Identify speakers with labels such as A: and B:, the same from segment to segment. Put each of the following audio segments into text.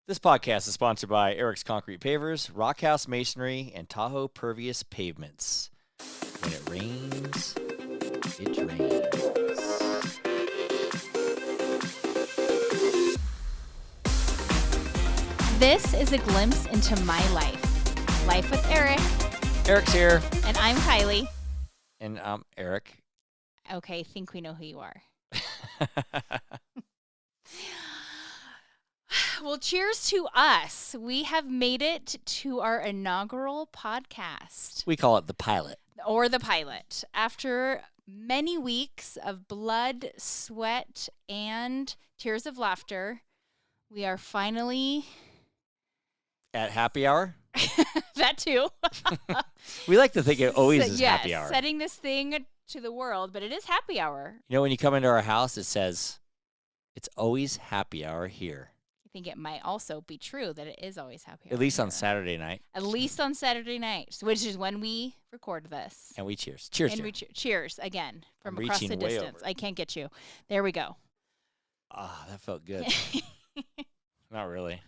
A: This podcast is sponsored by Eric's Concrete Pavers, Rockhouse Masonry, and Tahoe Pervious Pavements. When it rains, it drains.
B: This is a glimpse into my life. Life with Eric.
A: Eric's here.
B: And I'm Kiley.
A: And I'm Eric.
B: Okay, I think we know who you are. Well, cheers to us. We have made it to our inaugural podcast.
A: We call it the pilot.
B: Or the pilot. After many weeks of blood, sweat, and tears of laughter, we are finally...
A: At happy hour?
B: That too.
A: We like to think it always is
B: yes,
A: happy hour.
B: Setting this thing to the world, but it is happy hour.
A: You know, when you come into our house, it says, it's always happy hour here.
B: I think it might also be true that it is always happy hour.
A: At least
B: here.
A: on Saturday night.
B: At least on Saturday night, which is when we record this.
A: And we cheers. Cheers,
B: And
A: dear.
B: we cheers again from
A: I'm
B: across the
A: reaching way
B: distance.
A: over.
B: I can't get you. There we go.
A: Ah, that felt good. Not really.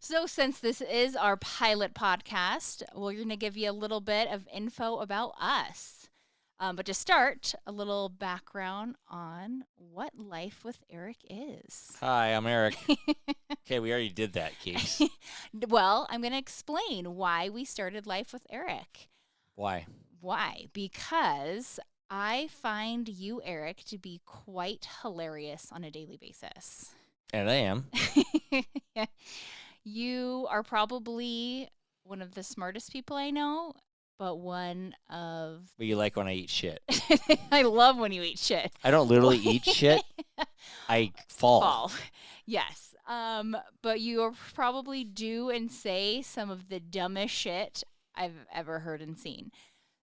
B: So since this is our pilot podcast, we're going to give you a little bit of info about us. But to start, a little background on what Life with Eric is.
A: Hi, I'm Eric. Okay, we already did that, Keith.
B: Well, I'm going to explain why we started Life with Eric.
A: Why?
B: Why? Because I find you, Eric, to be quite hilarious on a daily basis.
A: And I am.
B: You are probably one of the smartest people I know, but one of...
A: But you like when I eat shit.
B: I love when you eat shit.
A: I don't literally eat shit. I fall.
B: Yes. But you probably do and say some of the dumbest shit I've ever heard and seen.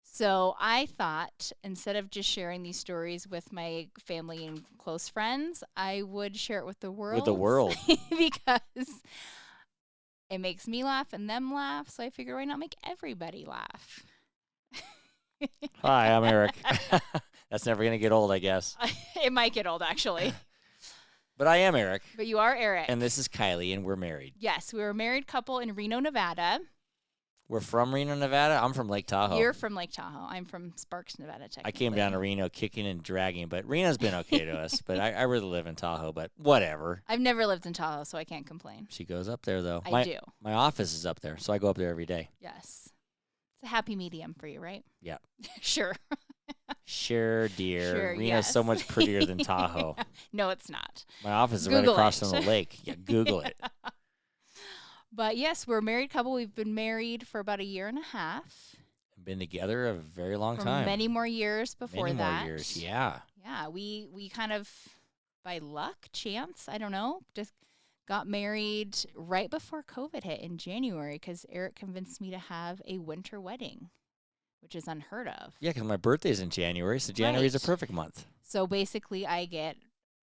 B: So I thought instead of just sharing these stories with my family and close friends, I would share it with the world.
A: With the world.
B: Because it makes me laugh and them laugh. So I figure why not make everybody laugh?
A: Hi, I'm Eric. That's never going to get old, I guess.
B: It might get old, actually.
A: But I am Eric.
B: But you are Eric.
A: And this is Kiley, and we're married.
B: Yes, we were a married couple in Reno, Nevada.
A: We're from Reno, Nevada. I'm from Lake Tahoe.
B: You're from Lake Tahoe. I'm from Sparks, Nevada, technically.
A: I came down to Reno kicking and dragging, but Reno's been okay to us. But I really live in Tahoe, but whatever.
B: I've never lived in Tahoe, so I can't complain.
A: She goes up there, though.
B: I do.
A: My office is up there, so I go up there every day.
B: Yes. It's a happy medium for you, right?
A: Yeah.
B: Sure.
A: Sure, dear.
B: Sure,
A: Rena's
B: yes.
A: so much prettier than Tahoe.
B: No, it's not.
A: My office is
B: Google
A: right across
B: it.
A: from the lake. Yeah, Google it.
B: But yes, we're a married couple. We've been married for about a year and a half.
A: Been together a very long
B: For
A: time.
B: many more years before
A: Many
B: that.
A: more years, yeah.
B: Yeah, we kind of, by luck, chance, I don't know, just got married right before COVID hit in January because Eric convinced me to have a winter wedding, which is unheard of.
A: Yeah, because my birthday's in January, so January is a
B: Right.
A: perfect month.
B: So basically, I get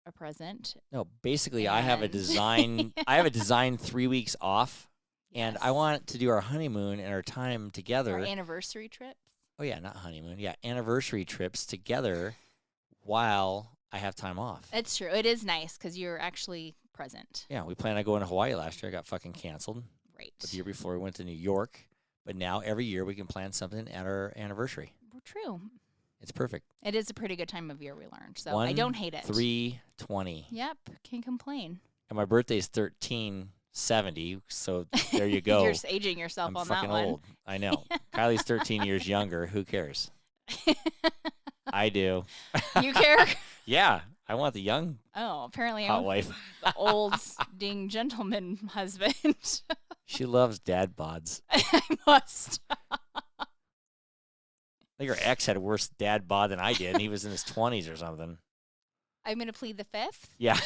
B: a present.
A: No, basically, I have a
B: And-
A: design. I have a design 3 weeks off, and I
B: Yes.
A: want to do our honeymoon and our time together.
B: Our anniversary trips.
A: Oh yeah, not honeymoon. Yeah, anniversary trips together while I have time off.
B: It's true. It is nice because you're actually present.
A: Yeah, we planned on going to Hawaii last year. I got fucking canceled.
B: Right.
A: But the year before, we went to New York. But now every year we can plan something at our anniversary.
B: Well, true.
A: It's perfect.
B: It is a pretty good time of year, we learned. So I don't hate it.
A: 3/20.
B: Yep. Can't complain.
A: And my birthday's 13/70. So there you go.
B: You're just aging yourself
A: I'm
B: on
A: fucking
B: that one.
A: old. I know. Kylie's 13 years younger. Who cares? I do.
B: You care?
A: Yeah. I want the young
B: Oh, apparently
A: hot
B: I'm
A: wife.
B: the old ding gentleman husband.
A: She loves dad bods.
B: I must.
A: I think her ex had a worse dad bod than I did, and he was in his 20s or something.
B: I'm going to plead the fifth.
A: Yeah.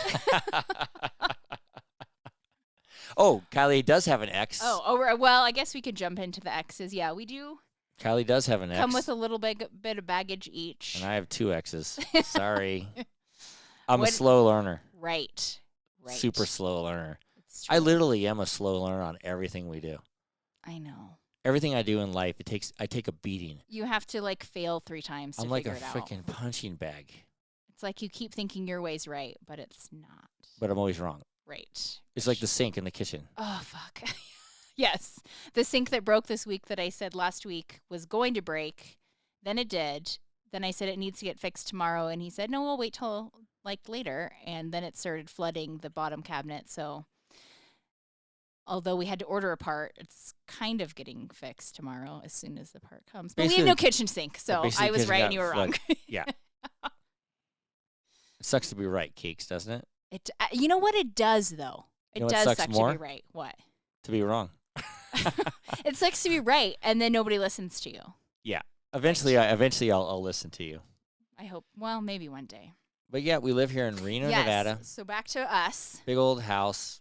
A: Oh, Kylie does have an ex.
B: Well, I guess we could jump into the exes. Yeah, we do
A: Kylie does have an ex.
B: come with a little bit of baggage each.
A: And I have 2 exes. Sorry. I'm a
B: What-
A: slow learner.
B: Right.
A: Super slow learner.
B: It's
A: I
B: true.
A: literally am a slow learner on everything we do.
B: I know.
A: Everything I do in life, I take a beating.
B: You have to like fail 3 times to
A: I'm like a
B: figure it out.
A: freaking punching bag.
B: It's like you keep thinking your way's right, but it's not.
A: But I'm always wrong.
B: Right.
A: It's like the sink in the kitchen.
B: Oh, fuck. Yes. The sink that broke this week that I said last week was going to break. Then it did. Then I said it needs to get fixed tomorrow. And he said, no, we'll wait till like later. And then it started flooding the bottom cabinet. So although we had to order a part, it's kind of getting fixed tomorrow as soon as the part comes. But we have no kitchen sink. So I was right and you were wrong.
A: Yeah. It sucks to be right, Cakes, doesn't it?
B: You know what it does, though? It does suck to be right. What?
A: To be wrong.
B: It sucks to be right, and then nobody listens to you.
A: Yeah. Eventually I'll listen to you.
B: I hope. Well, maybe one day.
A: But yeah, we live here in Reno, Nevada.
B: So back to us.
A: Big old house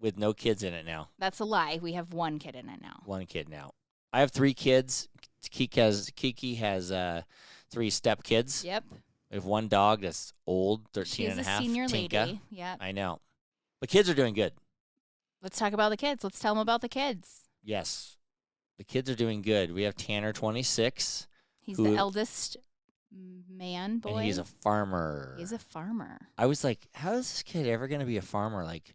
A: with no kids in it now.
B: That's a lie. We have one kid in it now.
A: One kid now. I have 3 kids. Kiki has 3 step kids.
B: Yep.
A: We have 1 dog that's old, 13 and a half.
B: She's a senior
A: Tinka.
B: lady. Yep.
A: I know. The kids are doing good.
B: Let's talk about the kids. Let's tell them about the kids.
A: Yes. The kids are doing good. We have Tanner, 26.
B: He's the eldest boy.
A: And he's a farmer.
B: He's a farmer.
A: I was like, how is this kid ever going to be a farmer? Like,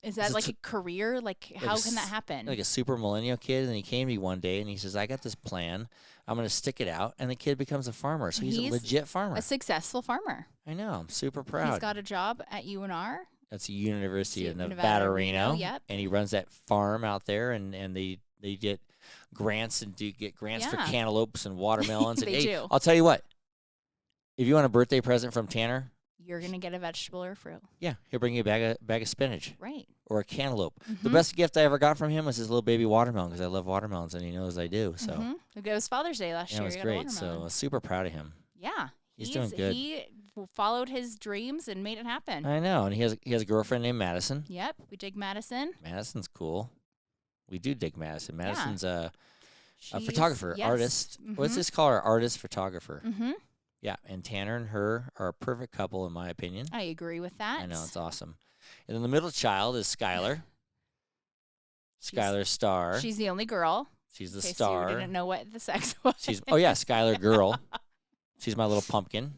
B: is that like a career? Like how can that happen?
A: Like a super millennial kid. And he came to me one day and he says, I got this plan. I'm going to stick it out. And the kid becomes a farmer. So he's a legit farmer.
B: A successful farmer.
A: I know. I'm super proud.
B: He's got a job at UNR.
A: That's the University of Nevada, Reno.
B: Yep.
A: And he runs that farm out there, and they get grants for cantaloupes and watermelons.
B: They do.
A: I'll tell you what. If you want a birthday present from Tanner,
B: you're gonna get a vegetable or fruit.
A: Yeah, he'll bring you a bag of spinach.
B: Right.
A: Or a cantaloupe. Mm-hmm. The best gift I ever got from him was his little baby watermelon because I love watermelons and he knows I do. So
B: it was Father's Day last year.
A: It was great. So I was super proud of him.
B: Yeah.
A: He's doing good.
B: He followed his dreams and made it happen.
A: I know, and he has a girlfriend named Madison.
B: Yep, we dig Madison.
A: Madison's cool. We do dig Madison. Madison's a photographer, artist.
B: Mm-hmm.
A: What's this called? Artist photographer.
B: Mm-hmm.
A: Yeah, and Tanner and her are a perfect couple in my opinion.
B: I agree with that.
A: I know, it's awesome. And then the middle child is Skylar. Skylar Star.
B: She's the only girl.
A: She's the star.
B: So you didn't know what the sex was.
A: Skylar girl. She's my little pumpkin.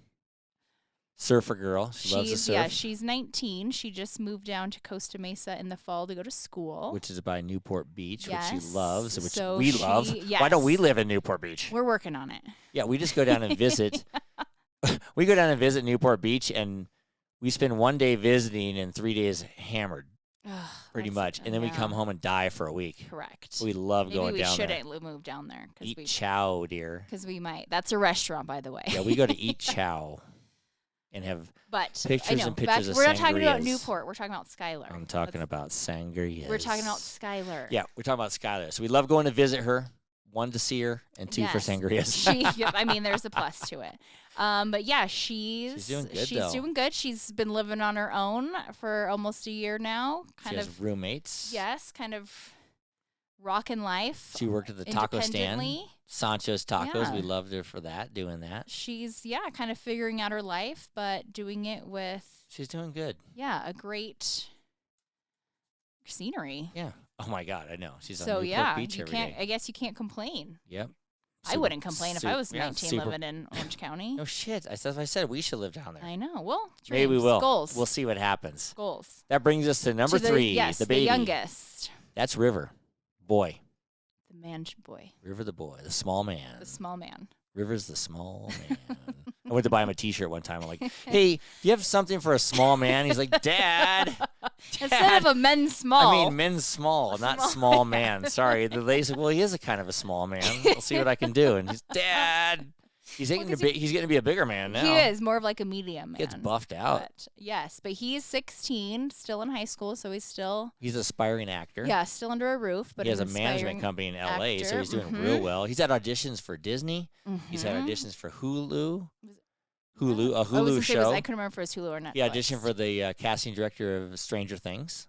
A: Surfer girl. She loves to surf.
B: Yeah, she's 19. She just moved down to Costa Mesa in the fall to go to school.
A: Which is by Newport Beach,
B: yes.
A: which she loves, which
B: so
A: we love.
B: Yes.
A: Why don't we live in Newport Beach?
B: We're working on it.
A: Yeah, we just go down and visit. We go down and visit Newport Beach, and we spend 1 day visiting and 3 days hammered. Pretty much. And then we come home and die for a week.
B: Correct.
A: We love going down there.
B: Maybe we shouldn't move down there.
A: Eat chow, dear.
B: Because we might. That's a restaurant, by the way.
A: Yeah, we go to eat chow and have pictures and pictures of
B: We're not talking about
A: sangrias.
B: Newport. We're talking about Skylar.
A: I'm talking about sangrias.
B: We're talking about Skylar.
A: Yeah, we're talking about Skylar. So we love going to visit her. 1, to see her, and 2 for sangrias.
B: There's a plus to it. But yeah, she's
A: doing good.
B: She's doing good. She's been living on her own for almost a year now.
A: She has roommates.
B: Yes, kind of rocking life.
A: She worked at the taco stand, Sancho's Tacos. Yeah. We loved her for that, doing that.
B: She's kind of figuring out her life, but doing it with.
A: She's doing good.
B: Yeah, a great scenery.
A: Yeah. Oh my God, I know. She's
B: so
A: on Newport Beach every day.
B: I guess you can't complain.
A: Yep.
B: I wouldn't complain if I was 19 living in Orange County.
A: No shit. That's what I said. We should live down there.
B: I know. Well, dreams,
A: maybe we will.
B: Goals.
A: We'll see what happens.
B: Goals.
A: That brings us to number 3.
B: Yes,
A: the baby.
B: The youngest.
A: That's River. Boy.
B: The man boy.
A: River the boy. The small man.
B: The small man.
A: River's the small man. I went to buy him a T-shirt one time. I'm like, hey, do you have something for a small man? He's like, Dad.
B: Instead of a men's small.
A: I mean, men's small, not small man. Sorry. The lady said, well, he is a kind of a small man. I'll see what I can do. And he's, Dad. He's getting to be a bigger man now.
B: He is more of like a medium man.
A: Gets buffed out.
B: But he's 16, still in high school, so he's an
A: aspiring actor.
B: Yeah, still under a roof. But
A: he has a management company in L.A., so he's doing real well. He's had auditions for Disney. He's had auditions for Hulu. A Hulu show.
B: I couldn't remember if it was Hulu or Netflix.
A: He auditioned for the casting director of Stranger Things.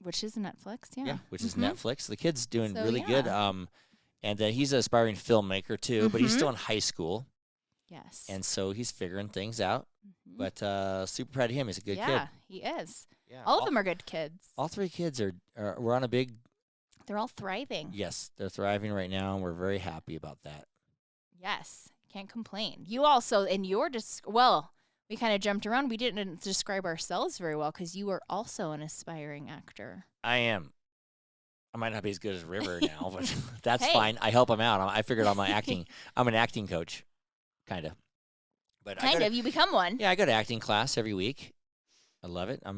B: Which is Netflix,
A: which is Netflix. The kid's doing really good. And he's an aspiring filmmaker, too, but he's still in high school.
B: Yes.
A: And so he's figuring things out. But super proud of him. He's a good kid.
B: Yeah, he is.
A: Yeah.
B: All of them are good kids.
A: All 3 kids we're on a big...
B: They're all thriving.
A: Yes, they're thriving right now, and we're very happy about that.
B: Yes, can't complain. You also, in your We kind of jumped around. We didn't describe ourselves very well because you are also an aspiring actor.
A: I am. I might not be as good as River now, but that's
B: Hey.
A: fine. I help him out. I figured I'm an acting coach, kind of. But
B: You become one.
A: Yeah, I go to acting class every week. I love it.
B: Yeah.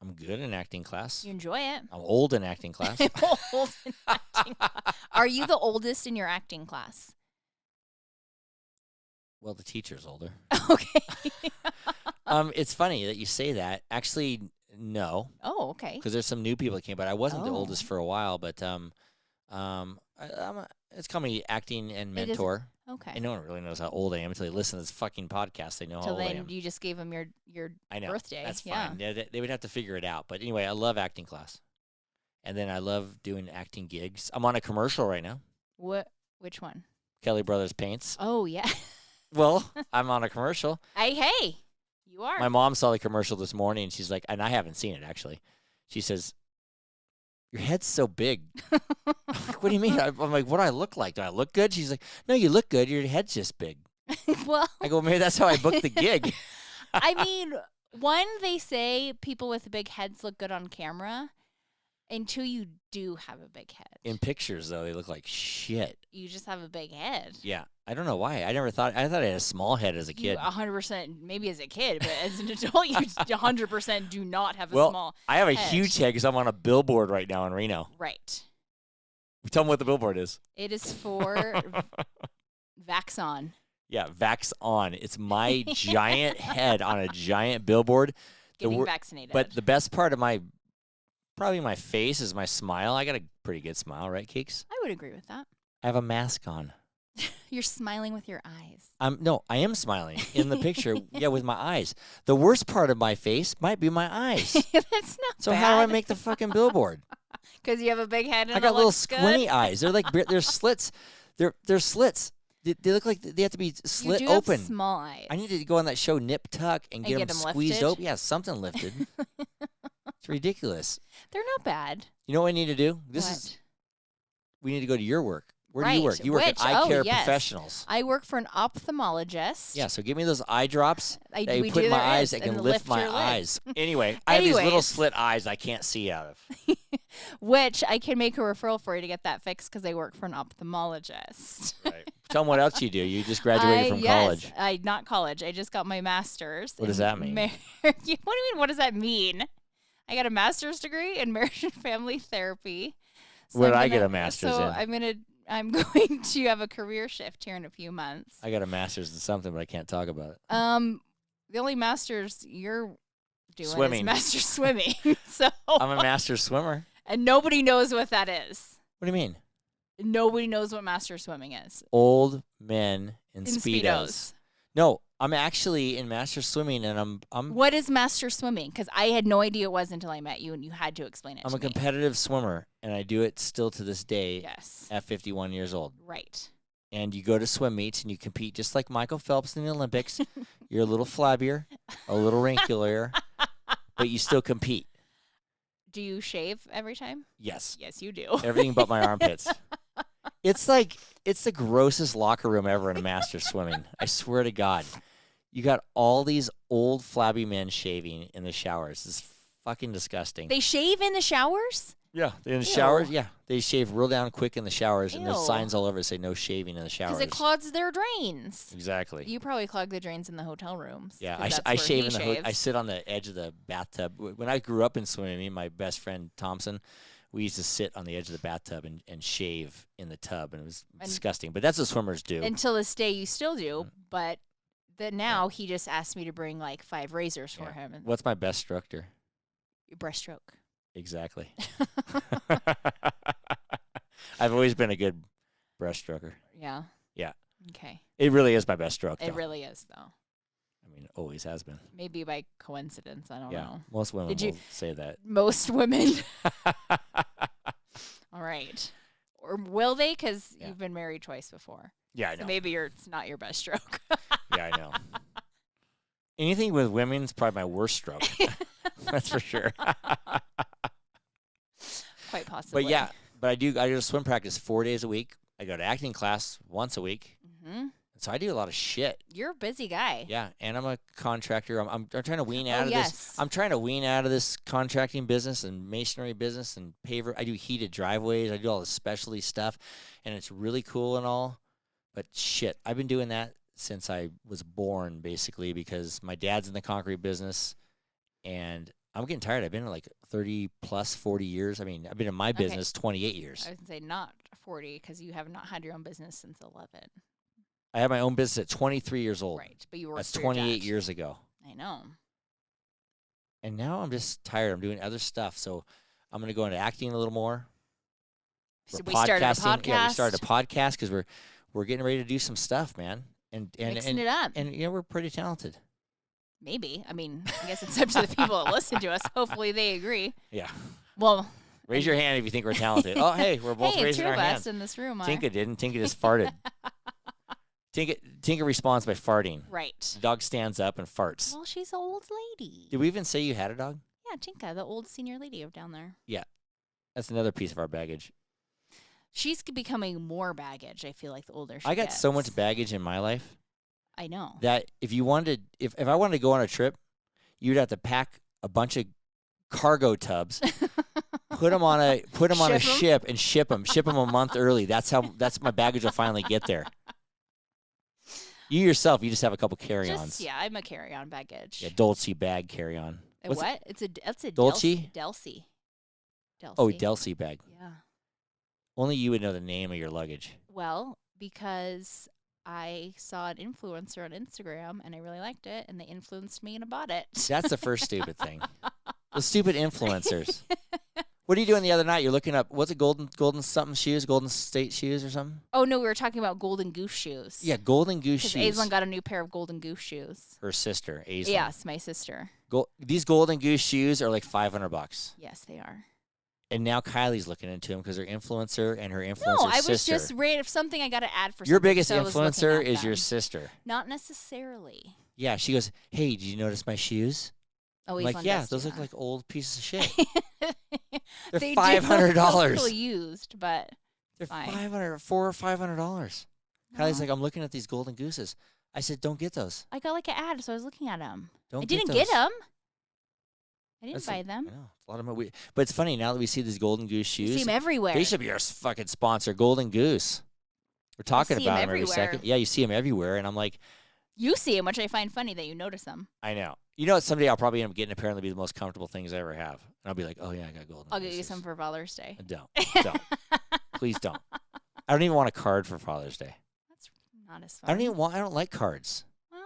A: I'm good in acting class.
B: You enjoy it.
A: I'm old in acting class.
B: Old in acting class. Are you the oldest in your acting class?
A: Well, the teacher's older.
B: Okay.
A: It's funny that you say that. Actually, no.
B: Oh, okay.
A: Because there's some new people that came, but I wasn't the
B: Oh.
A: oldest for a while. But it's called me acting and mentor.
B: Okay.
A: And no one really knows how old I am until they listen to this fucking podcast. They know how
B: Till
A: old I
B: then,
A: am.
B: you just gave them your
A: I know.
B: birthday.
A: That's
B: Yeah.
A: fine. They would have to figure it out. But anyway, I love acting class. And then I love doing acting gigs. I'm on a commercial right now.
B: What? Which one?
A: Kelly Brothers Paints.
B: Oh, yeah.
A: Well, I'm on a commercial.
B: Hey, you are.
A: My mom saw the commercial this morning, and she's like, and I haven't seen it, actually. She says, your head's so big. I'm like, what do you mean? I'm like, what do I look like? Do I look good? She's like, no, you look good. Your head's just big.
B: Well,
A: I go, maybe that's how I booked the gig.
B: I mean, one, they say people with big heads look good on camera. And two, you do have a big head.
A: In pictures, though, they look like shit.
B: You just have a big head.
A: Yeah. I don't know why. I thought I had a small head as a kid.
B: 100%, maybe as a kid, but as an adult, you 100% do not have a small
A: I have a
B: head.
A: huge head because I'm on a billboard right now in Reno.
B: Right.
A: Tell them what the billboard is.
B: It is for Vax On.
A: Yeah, Vax On. It's my giant head on a giant billboard.
B: Getting vaccinated.
A: But the best part of probably my face is my smile. I got a pretty good smile, right, Keeks?
B: I would agree with that.
A: I have a mask on.
B: You're smiling with your eyes.
A: No, I am smiling in the picture. Yeah, with my eyes. The worst part of my face might be my eyes.
B: That's not
A: So
B: bad.
A: how do I make the fucking billboard?
B: Because you have a big head and
A: I got
B: it
A: little
B: looks
A: squinty
B: good.
A: eyes. They're like they're slits. They're slits. They look like they have to be slit
B: you do
A: open.
B: Have small eyes.
A: I need to go on that show Nip Tuck and get them squeezed
B: lifted?
A: open. Yeah, something lifted. It's ridiculous.
B: They're not bad.
A: You know what I need to do? We need to go to your work. Where do you work? You work at Eye Care Professionals.
B: I work for an ophthalmologist.
A: Yeah, so give me those eye drops that
B: we
A: you put in my eyes that
B: and
A: can lift my
B: your lids.
A: eyes. Anyway, I have these little slit eyes I can't see out of.
B: Which I can make a referral for you to get that fixed because I work for an ophthalmologist.
A: Right. Tell them what else you do. You just graduated from college.
B: Not college. I just got my master's.
A: What does that mean?
B: What do you mean? What does that mean? I got a master's degree in marriage and family therapy. So
A: what did I get a master's in?
B: I'm going to have a career shift here in a few months.
A: I got a master's in something, but I can't talk about it.
B: The only master's you're doing
A: swimming.
B: is master swimming. So
A: I'm a master swimmer.
B: And nobody knows what that is.
A: What do you mean?
B: Nobody knows what master swimming is.
A: Old men in Speedos.
B: Speedos.
A: No, I'm actually in master swimming, and I'm.
B: What is master swimming? Because I had no idea it was until I met you, and you had to explain it.
A: I'm
B: to
A: a competitive swimmer, and I do it still to this day.
B: Yes.
A: At 51 years old.
B: Right.
A: And you go to swim meets, and you compete just like Michael Phelps in the Olympics. You're a little flabbier, a little wrinklier, but you still compete.
B: Do you shave every time?
A: Yes.
B: Yes, you do.
A: Everything but my armpits. It's the grossest locker room ever in a master swimming. I swear to God. You got all these old flabby men shaving in the showers. It's fucking disgusting.
B: They shave in the showers?
A: Yeah. In the showers, yeah. They shave real down quick in the showers, and there's
B: Ew.
A: signs all over that say no shaving in the showers.
B: Because it clogs their drains.
A: Exactly.
B: You probably clog the drains in the hotel rooms.
A: Yeah,
B: 'cause
A: I
B: that's where
A: shave
B: he
A: in the
B: shaves.
A: I sit on the edge of the bathtub. When I grew up in swimming, me and my best friend Thompson, we used to sit on the edge of the bathtub and shave in the tub, and it was disgusting. But that's what swimmers do.
B: Until this day, you still do, but now he just asked me to bring like 5 razors for him. And
A: What's my best structure?
B: your breaststroke.
A: Exactly. I've always been a good breaststroker.
B: Yeah.
A: Yeah.
B: Okay.
A: It really is my best stroke, though.
B: It really is, though.
A: I mean, always has been.
B: Maybe by coincidence. I don't know.
A: Most women will say that.
B: Most women. All right. Or will they? Because you've been married twice before.
A: Yeah, I know.
B: So maybe it's not your best stroke.
A: Yeah, I know. Anything with women is probably my worst stroke. That's for sure.
B: Quite possibly.
A: But I do swim practice 4 days a week. I go to acting class once a week.
B: Mm-hmm.
A: So I do a lot of shit.
B: You're a busy guy.
A: Yeah, and I'm a contractor. I'm trying to wean out
B: Oh,
A: of
B: yes.
A: this. I'm trying to wean out of this contracting business and masonry business and paver. I do heated driveways. I do all the specialty stuff, and it's really cool and all. But shit, I've been doing that since I was born, basically, because my dad's in the concrete business, and I'm getting tired. I've been in like 30 plus 40 years. I mean, I've been in my business 28 years.
B: I was going to say not 40 because you have not had your own business since 11.
A: I had my own business at 23 years old.
B: Right, but you worked
A: That's
B: for your
A: 28
B: dad.
A: years ago.
B: I know.
A: And now I'm just tired. I'm doing other stuff. So I'm going to go into acting a little more.
B: So
A: We're
B: we started a
A: podcasting. Yeah, we
B: podcast.
A: started a podcast because we're getting ready to do some stuff, man. And
B: Mixing it up.
A: And we're pretty talented.
B: Maybe. I mean, I guess it's up to the people that listen to us. Hopefully they agree.
A: Yeah.
B: Well,
A: Raise your hand if you think we're talented. Oh, hey, we're both raising
B: two
A: our
B: of us
A: hands.
B: in this room are.
A: Tinka didn't. Tinka just farted. Tinka responds by farting.
B: Right.
A: The dog stands up and farts.
B: Well, she's an old lady.
A: Did we even say you had a dog?
B: Yeah, Tinka, the old senior lady down there.
A: That's another piece of our baggage.
B: She's becoming more baggage, I feel like, the older she
A: I got
B: gets.
A: so much baggage in my life
B: I know.
A: that if I wanted to go on a trip, you'd have to pack a bunch of cargo tubs, put them on a
B: Ship 'em?
A: ship and ship them a month early. That's my baggage will finally get there. You yourself, you just have a couple carry-ons.
B: Yeah, I'm a carry-on baggage.
A: Yeah, Dolce bag carry-on. What's
B: What? That's a
A: Dolce?
B: Delcy.
A: Oh, Delcy bag.
B: Yeah.
A: Only you would know the name of your luggage.
B: Well, because I saw an influencer on Instagram and I really liked it, and they influenced me and I bought it.
A: That's the first stupid thing. The stupid influencers. What are you doing the other night? You're looking up, what's it, golden something shoes, Golden State shoes or something?
B: Oh, no, we were talking about Golden Goose shoes.
A: Yeah, Golden Goose shoes.
B: Aislinn got a new pair of Golden Goose shoes.
A: Her sister, Aislinn.
B: Yes, my sister.
A: These Golden Goose shoes are like $500.
B: Yes, they are.
A: And now Kylie's looking into them because her influencer and her influencer
B: No, I was
A: sister.
B: just if something I got to add for
A: Your
B: something,
A: biggest
B: so I was looking
A: influencer
B: at
A: is your
B: them.
A: sister.
B: Not necessarily.
A: Yeah, she goes, hey, did you notice my shoes?
B: Oh,
A: I'm
B: Aislinn
A: like, yeah,
B: does
A: those
B: do
A: look
B: that.
A: like old pieces of shit. They're
B: They
A: $500.
B: do look a little used, but
A: They're
B: fine.
A: $400 or $500. Kylie's like, I'm looking at these Golden Gooses. I said, don't get those.
B: I got like an ad, so I was looking at them.
A: Don't
B: I
A: get
B: didn't
A: those.
B: get them. I didn't
A: That's
B: buy them.
A: I know, it's a lot of money. But it's funny now that we see these Golden Goose
B: You
A: shoes.
B: see them everywhere.
A: They should be our fucking sponsor, Golden Goose. We're talking
B: see 'em
A: about them every
B: everywhere.
A: second. Yeah, you see them everywhere, and I'm like,
B: You see them, which I find funny that you notice them.
A: I know. You know what? Someday I'll probably end up getting apparently be the most comfortable things I ever have, and I'll be like, oh yeah, I got Golden.
B: I'll get you
A: Gooses.
B: some for Father's Day.
A: Don't, please don't. I don't even want a card for Father's Day.
B: That's not as fun.
A: I don't like cards.
B: Well,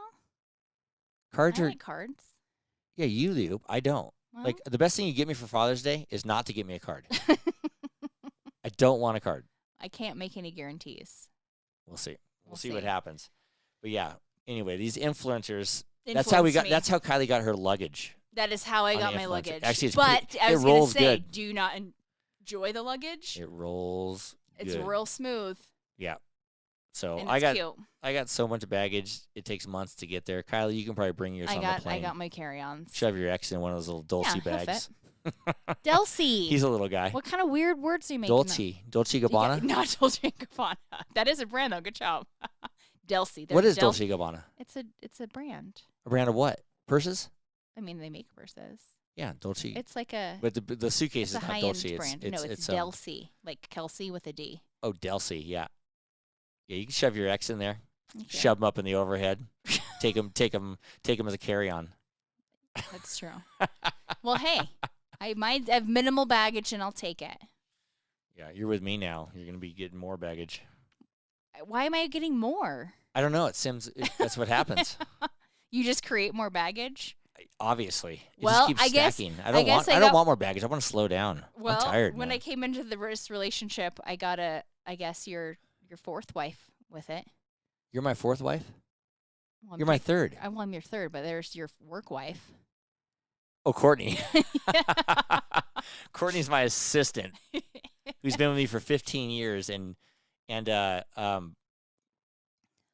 A: Cards
B: I
A: are
B: like cards.
A: yeah, you do. I don't.
B: Well,
A: Like the best thing you get me for Father's Day is not to get me a card. I don't want a card.
B: I can't make any guarantees.
A: We'll see. We'll
B: We'll
A: see what
B: see.
A: happens. But yeah. Anyway, these influencers. That's how we got.
B: Influence me.
A: That's how Kylie got her luggage.
B: That is how I
A: on
B: got
A: the
B: my
A: influencer.
B: luggage.
A: Actually, it's
B: but
A: pretty-
B: I
A: it
B: was going to
A: rolls
B: say,
A: good.
B: do you not enjoy the luggage?
A: It rolls.
B: It's
A: good.
B: real smooth.
A: Yeah. So
B: And
A: I
B: it's
A: got
B: cute.
A: I got so much baggage. It takes months to get there. Kylie, you can probably bring yours on the
B: I
A: plane.
B: got my carry-ons.
A: Shove your ex in one of those little Dolce
B: Yeah, he'll
A: bags.
B: Delcy.
A: He's a little guy.
B: What kind of weird words are you making? up?
A: Dolce Gabbana.
B: Not Dolce & Gabbana. That is a brand, though. Good job. Delcy.
A: What is
B: Del-
A: Dolce Gabbana?
B: It's a brand.
A: A brand of what? Purses?
B: I mean, they make purses.
A: Yeah, Dolce.
B: It's like a
A: But the suitcase
B: it's a
A: is not
B: high-end
A: Dolce.
B: brand.
A: It's
B: No, it's
A: um,
B: Delcy, like Kelsey with a D.
A: Oh, Delcy. Yeah. Yeah, you can shove your ex in there.
B: Yeah,
A: Shove him up in the overhead. take him as a carry-on.
B: that's true. Well, hey, I have minimal baggage, and I'll take it.
A: Yeah, you're with me now. You're gonna be getting more baggage.
B: Why am I getting more?
A: I don't know. That's what happens.
B: You just create more baggage.
A: Obviously, it
B: Well,
A: just keeps
B: I guess-
A: stacking.
B: I guess I
A: don't
B: got-
A: want more baggage. I want to slow down.
B: Well,
A: I'm tired.
B: when
A: man.
B: I came into this relationship, I got I guess your fourth wife with it.
A: You're my fourth wife.
B: Well, I'm
A: You're my
B: tech-
A: third.
B: Well, I'm your third, but there's your work wife.
A: Oh, Courtney. Courtney's my assistant, who's been with me for 15 years, and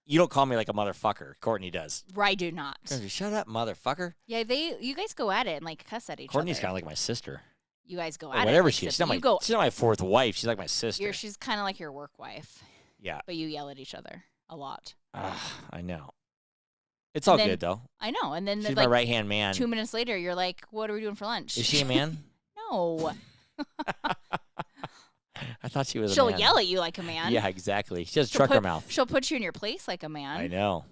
A: you don't call me like a motherfucker. Courtney does.
B: I do not.
A: Shut up, motherfucker.
B: Yeah, you guys go at it and like cuss at each
A: Courtney's
B: other.
A: kind of like my sister.
B: You guys go
A: Or
B: at it.
A: whatever
B: like
A: she is.
B: sis- you
A: She's not my fourth wife. She's like my sister.
B: She's kind of like your work wife,
A: Yeah.
B: but you yell at each other a lot.
A: I know. It's all
B: then-
A: good though.
B: I know. And then
A: She's my
B: like
A: right hand man.
B: 2 minutes later, you're like, "What are we doing for lunch?"
A: Is she a man?
B: No.
A: I thought she was
B: She'll
A: a man.
B: yell at you like a man.
A: Yeah, exactly. She has a
B: She'll
A: trucker
B: put-
A: mouth.
B: She'll put you in your place like a man.
A: I know.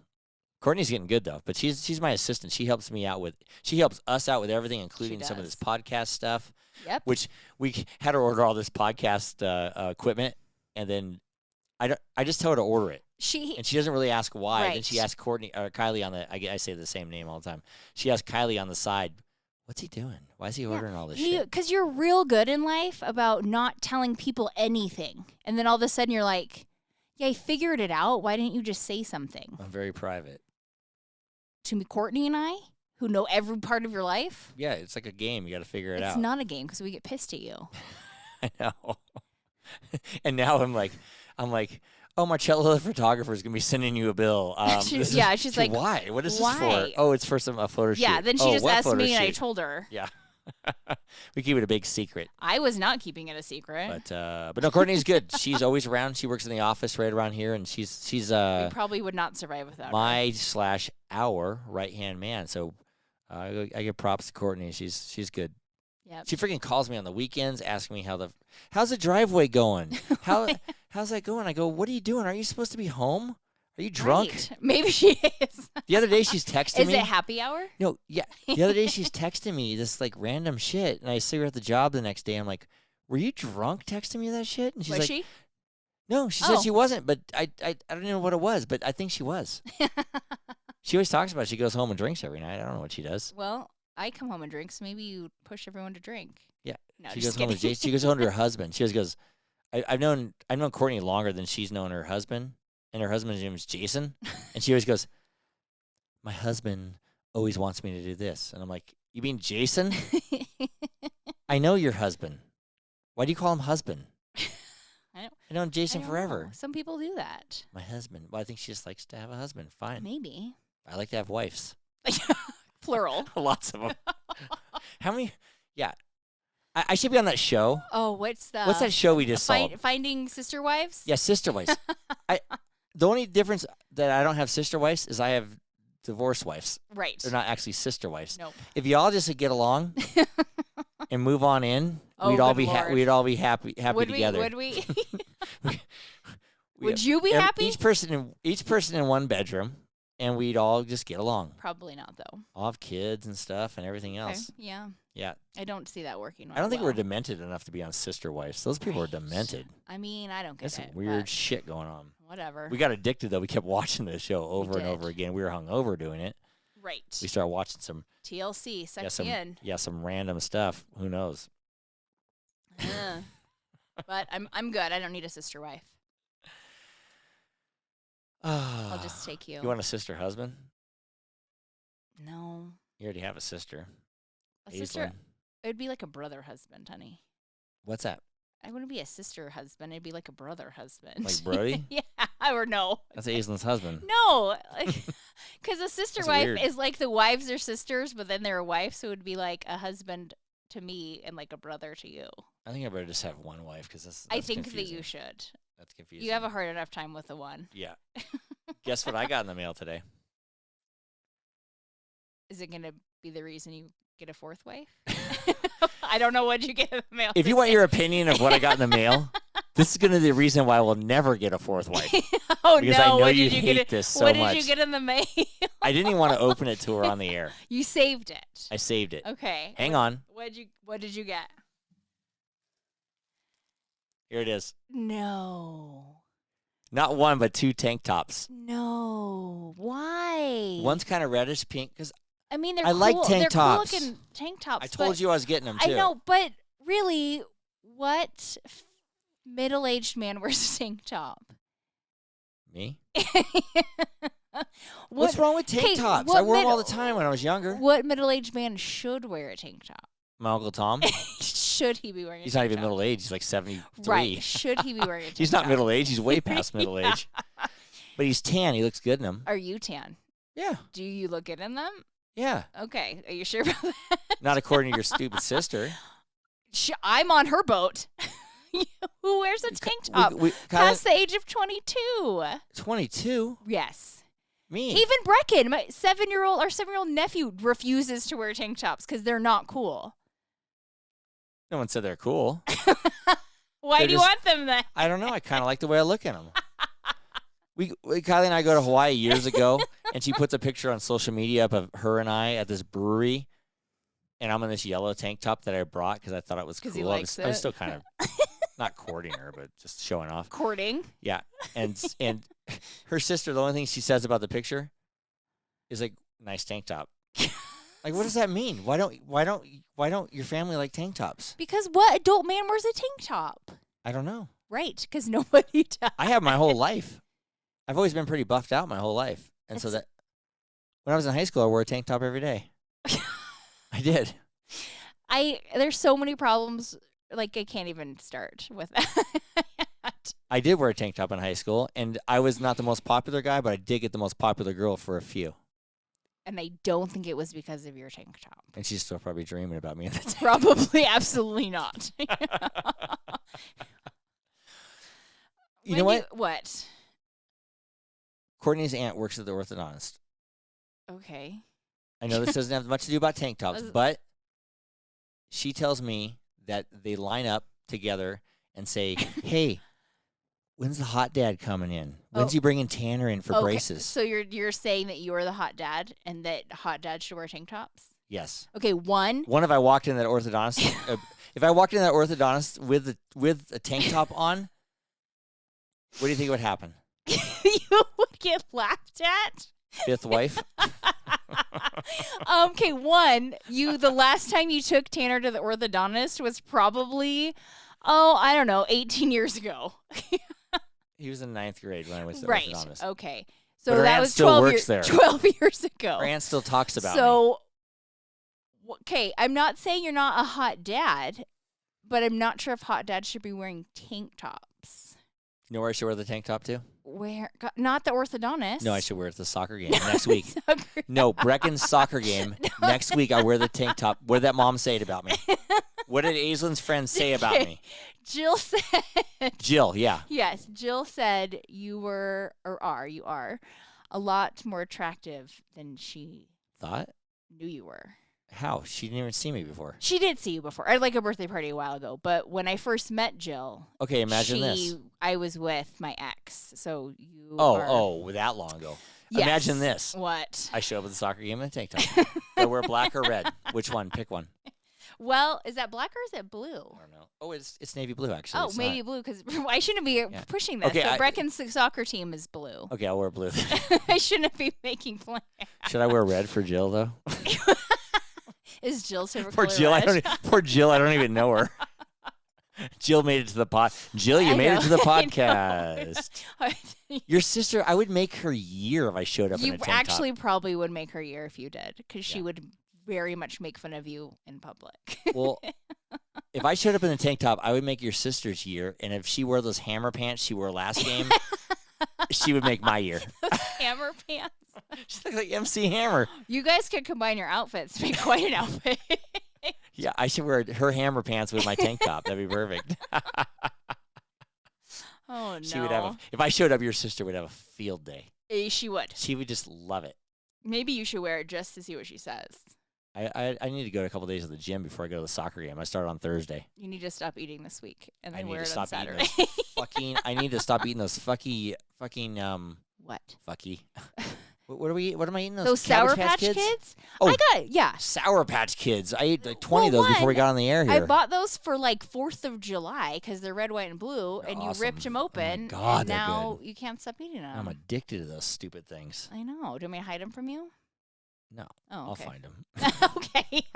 A: Courtney's getting good though, but she's my assistant. She helps us out with everything, including some of this
B: does.
A: podcast stuff.
B: Yep.
A: Which we had her order all this podcast equipment, and then I just tell her to order it, and she doesn't really ask why. Then she
B: Right.
A: asks Kylie on the I say the same name all the time. She asks Kylie on the side, "What's he doing? Why is he ordering all this shit?"
B: Because you're real good in life about not telling people anything. And then all of a sudden you're like, yeah, I figured it out. Why didn't you just say something?
A: I'm very private.
B: To me, Courtney and I, who know every part of your life,
A: Yeah, it's like a game. You got to figure it
B: it's
A: out.
B: not a game because we get pissed at you.
A: I know. And now I'm like, oh, Marcello, the photographer, is gonna be sending you a bill. She's like, why? What is this for?
B: why?
A: Oh, it's for a photo shoot.
B: Yeah, then she
A: Oh,
B: just
A: what
B: asked
A: photo
B: me and I
A: shoot?
B: told her.
A: Yeah. We keep it a big secret.
B: I was not keeping it a secret.
A: But no, Courtney's good. She's always around. She works in the office right around here, and she's
B: we probably would not survive without her.
A: my/our right hand man. So I give props to Courtney. She's good.
B: Yep.
A: She freaking calls me on the weekends, asking me how's the driveway going? How's that going? I go, what are you doing? Aren't you supposed to be home? Are you drunk?
B: Right. Maybe she is.
A: The other day she's texting
B: Is
A: me.
B: it happy hour?
A: No, yeah. The other day she's texting me this like random shit, and I see her at the job the next day. I'm like, were you drunk texting me that shit? And she's
B: Was
A: like,
B: she?
A: no, she
B: Oh.
A: said she wasn't, but I don't know what it was, but I think she was. She always talks about it. She goes home and drinks every night. I don't know what she does.
B: Well, I come home and drink, so maybe you push everyone to drink.
A: Yeah.
B: No,
A: She
B: just
A: goes home to
B: kidding.
A: Jason. She goes home to her husband. She goes, I've known Courtney longer than she's known her husband, and her husband's name is Jason. And she always goes, my husband always wants me to do this. And I'm like, you mean Jason? I know your husband. Why do you call him husband?
B: I don't-
A: I know Jason
B: I don't
A: forever.
B: know. Some people do that.
A: My husband. Well, I think she just likes to have a husband. Fine.
B: Maybe.
A: I like to have wives.
B: Plural.
A: Lots of them. How many? Yeah. I should be on that show.
B: Oh, what's
A: What's that show we just saw?
B: Finding Sister Wives?
A: Yeah, sister wives. The only difference that I don't have sister wives is I have divorced wives.
B: Right.
A: They're not actually sister wives.
B: Nope.
A: If y'all just get along and move on in,
B: Oh,
A: we'd all
B: good
A: be
B: Lord.
A: we'd all be happy
B: Would
A: together.
B: Would we?
A: We-
B: Would you be
A: ev-
B: happy?
A: Each person in one bedroom, and we'd all just get along.
B: Probably not, though.
A: All have kids and stuff and everything
B: Okay.
A: else.
B: Yeah.
A: Yeah.
B: I don't see that working.
A: I don't think
B: well.
A: we're demented enough to be on sister wives. Those people are
B: Right.
A: demented.
B: I mean, I don't get
A: That's
B: it.
A: some weird
B: but
A: shit going on.
B: Whatever.
A: We got addicted though. We kept watching the show over and
B: did.
A: over again. We were hungover doing it.
B: Right.
A: We started watching some
B: TLC sucks you in.
A: some random stuff. Who knows?
B: Ugh. But I'm good. I don't need a sister wife. I'll just take you.
A: You want a sister husband?
B: No.
A: You already have a sister.
B: A sister.
A: Aislinn.
B: It would be like a brother husband, honey.
A: What's that?
B: I wouldn't be a sister husband. It'd be like a brother husband.
A: Like Brody?
B: Yeah. Or no.
A: That's Aislinn's husband.
B: No. Because a sister
A: That's
B: wife
A: weird.
B: is like the wives are sisters, but then they're a wife. So it would be like a husband to me and like a brother to you.
A: I think I better just have one wife because that's
B: I think
A: confusing.
B: that you should.
A: That's confusing.
B: You have a hard enough time with the one.
A: Yeah. Guess what I got in the mail today?
B: Is it going to be the reason you get a fourth wife? I don't know what you get in the mail.
A: If you want your opinion of what I got in the mail, this is going to be the reason why I will never get a fourth wife.
B: Oh
A: Because
B: no!
A: I know
B: What
A: you
B: did you
A: hate
B: get?
A: this so
B: What
A: much.
B: did you get in the mail?
A: I didn't even want to open it to her on the air.
B: You saved it.
A: I saved it.
B: Okay.
A: Hang on.
B: What did you get?
A: Here it is.
B: No.
A: Not one, but two tank tops.
B: No. Why?
A: One's kind of reddish pink because
B: I mean, they're
A: I like
B: cool.
A: tank
B: they're
A: tops.
B: Cool looking tank tops.
A: I told you I was getting them too.
B: I know, but really, what middle-aged man wears a tank top?
A: Me?
B: What,
A: What's wrong with tank
B: okay,
A: tops?
B: what
A: I wore them all the
B: middle-
A: time when I was younger.
B: What middle-aged man should wear a tank top?
A: My Uncle Tom.
B: Should he be wearing a
A: He's
B: tank
A: not even
B: top?
A: middle aged. He's like 73.
B: Right. Should he be wearing a tank
A: He's not
B: top?
A: middle aged. He's way past middle age. But he's tan. He looks good in them.
B: Are you tan?
A: Yeah.
B: Do you look good in them?
A: Yeah.
B: Okay. Are you sure about that?
A: Not according to your stupid sister.
B: I'm on her boat. Who wears a tank top past the age of 22?
A: 22?
B: Yes.
A: Me.
B: Even Brecken, my 7-year-old nephew, refuses to wear tank tops because they're not cool.
A: No one said they're cool.
B: Why do you want them then?
A: I don't know. I kind of like the way I look at them. Kylie and I go to Hawaii years ago, and she puts a picture on social media up of her and I at this brewery, and I'm in this yellow tank top that I brought because I thought it was cool.
B: He likes
A: I was still kind of not courting her, but just showing off.
B: Courting?
A: Yeah, and her sister, the only thing she says about the picture is like, "Nice tank top." Like, what does that mean? Why don't your family like tank tops?
B: Because what adult man wears a tank top?
A: I don't know.
B: Right, because nobody does.
A: I have my whole life. I've always been pretty buffed out my whole life. And so that when I was in high school, I wore a tank top every day. I did.
B: There's so many problems. Like, I can't even start with that.
A: I did wear a tank top in high school, and I was not the most popular guy, but I did get the most popular girl for a few.
B: And I don't think it was because of your tank top.
A: And she's still probably dreaming about me at that time.
B: Probably, absolutely not.
A: You know what?
B: What?
A: Courtney's aunt works at the orthodontist.
B: Okay.
A: I know this doesn't have much to do about tank tops, but she tells me that they line up together and say, "Hey, when's the hot dad coming in? When's he bringing Tanner in for braces?"
B: So you're saying that you're the hot dad and that hot dad should wear tank tops?
A: Yes.
B: Okay, one.
A: If I walked in that orthodontist, with a tank top on, what do you think would happen?
B: You would get laughed at.
A: Fifth wife.
B: Okay, the last time you took Tanner to the orthodontist was probably, I don't know, 18 years ago.
A: He was in 9th grade when I was the
B: right.
A: orthodontist.
B: Okay.
A: So
B: that was 12 years ago.
A: Her aunt still talks about
B: me. Okay, I'm not saying you're not a hot dad, but I'm not sure if hot dads should be wearing tank tops.
A: You know where I should wear the tank top to?
B: Not the orthodontist.
A: No, I should wear it at the soccer game next week. No, Brecken's soccer game next week. I wear the tank top. What did that mom say about me? What did Aislin's friends say about me?
B: Jill said.
A: Jill, yeah.
B: Yes, Jill said you are a lot more attractive than she knew you were.
A: How? She didn't even see me before.
B: She did see you before. I had like a birthday party a while ago, but when I first met Jill,
A: okay, imagine this.
B: I was with my ex, so you.
A: That long ago.
B: Yes.
A: Imagine this.
B: What?
A: I show up at the soccer game in a tank top. I wear black or red. Which one? Pick one.
B: Well, is that black or is it blue?
A: I don't know. Oh, it's navy blue actually.
B: Oh, maybe blue because I shouldn't be pushing this.
A: Okay,
B: but Brecken's soccer team is blue.
A: Okay, I'll wear blue.
B: I shouldn't be making plans.
A: Should I wear red for Jill though?
B: Is Jill's favorite
A: Poor
B: color
A: Jill,
B: red?
A: Poor Jill, I don't even know her. Jill made it to the pod. Jill, you made it to the podcast. Your sister, I would make her year if I showed up in a tank top.
B: You actually probably would make her year if you did, because she would very much make fun of you in public.
A: Well, if I showed up in a tank top, I would make your sister's year, and if she wore those hammer pants she wore last game, she would make my year.
B: Those hammer pants?
A: She looks like MC Hammer.
B: You guys could combine your outfits to make quite an outfit.
A: Yeah, I should wear her hammer pants with my tank top. That'd be perfect.
B: Oh, no.
A: She would have if I showed up, your sister would have a field day.
B: She would.
A: She would just love it.
B: Maybe you should wear it just to see what she says.
A: I need to go to a couple days at the gym before I go to the soccer game. I start on Thursday.
B: You need to stop eating this week and then wear
A: it
B: on Saturday.
A: I need to stop eating those What? Fucky. What am I eating?
B: Those Sour Patch Kids?
A: Oh,
B: I got
A: Sour Patch Kids. I ate like 20 of those before we got on the air here.
B: I bought those for like 4th of July because they're red, white, and blue, and
A: awesome.
B: You ripped them open.
A: Oh my God,
B: and
A: they're
B: now
A: good.
B: You can't stop eating them.
A: I'm addicted to those stupid things.
B: I know. Do you want me to hide them from you?
A: No.
B: Oh, okay.
A: I'll find them.
B: Okay.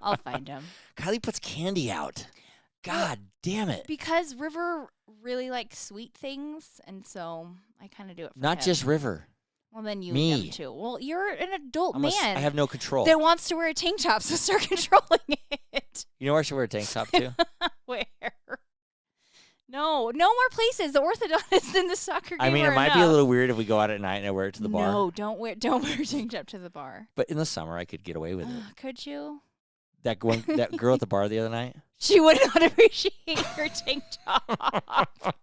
B: I'll find them.
A: Kylie puts candy out. God damn it.
B: Because River really likes sweet things, and so I kind of do it for
A: Not
B: him.
A: just River.
B: Well, then you
A: Me.
B: eat them too. Well, you're an adult man.
A: I have no control.
B: That wants to wear a tank top, so start controlling it.
A: You know where I should wear a tank top too?
B: Where? No more places. The orthodontist and the soccer game.
A: I mean, it might be a little weird if we go out at night and I wear it to the bar.
B: No, don't wear a tank top to the bar.
A: But in the summer, I could get away with it.
B: Could you?
A: That girl at the bar the other night.
B: She would not appreciate your tank top.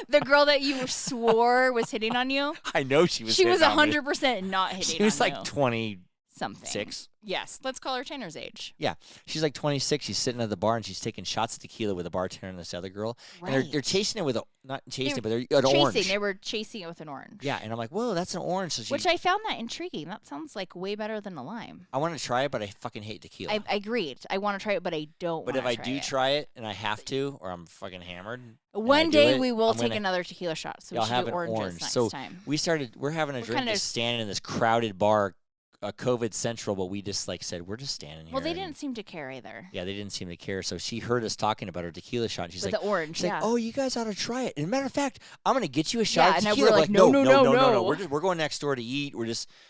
B: The girl that you swore was hitting on you.
A: I know she was.
B: She was
A: hitting on me.
B: 100% not hitting on you.
A: She was like 26.
B: something. Yes, let's call her Tanner's age.
A: Yeah, she's like 26. She's sitting at the bar and she's taking shots of tequila with a bartender and this other girl.
B: Right.
A: And they're chasing it with not chasing it, but they're an
B: chasing.
A: orange.
B: They were chasing it with an orange.
A: Yeah, and I'm like, whoa, that's an orange. So
B: Which I found that intriguing. That sounds like way better than a lime.
A: I want to try it, but I fucking hate tequila.
B: I agreed. I want to try it, but I don't.
A: But if I do try it and I have to, or I'm fucking hammered.
B: One day we will take another tequila shot. So we should
A: have
B: do
A: an
B: oranges
A: orange.
B: next
A: So
B: time.
A: we're having a drink just standing in this crowded bar, COVID central, but we just said we're just standing here.
B: Well, they didn't seem to care either.
A: Yeah, they didn't seem to care. So she heard us talking about her tequila shot. And she's
B: with
A: like,
B: the orange.
A: she's
B: yeah.
A: like, oh, you guys ought to try it. And a matter of fact, I'm gonna get you a shot of
B: and
A: tequila.
B: we're like,
A: no.
B: no.
A: We're going next door to eat.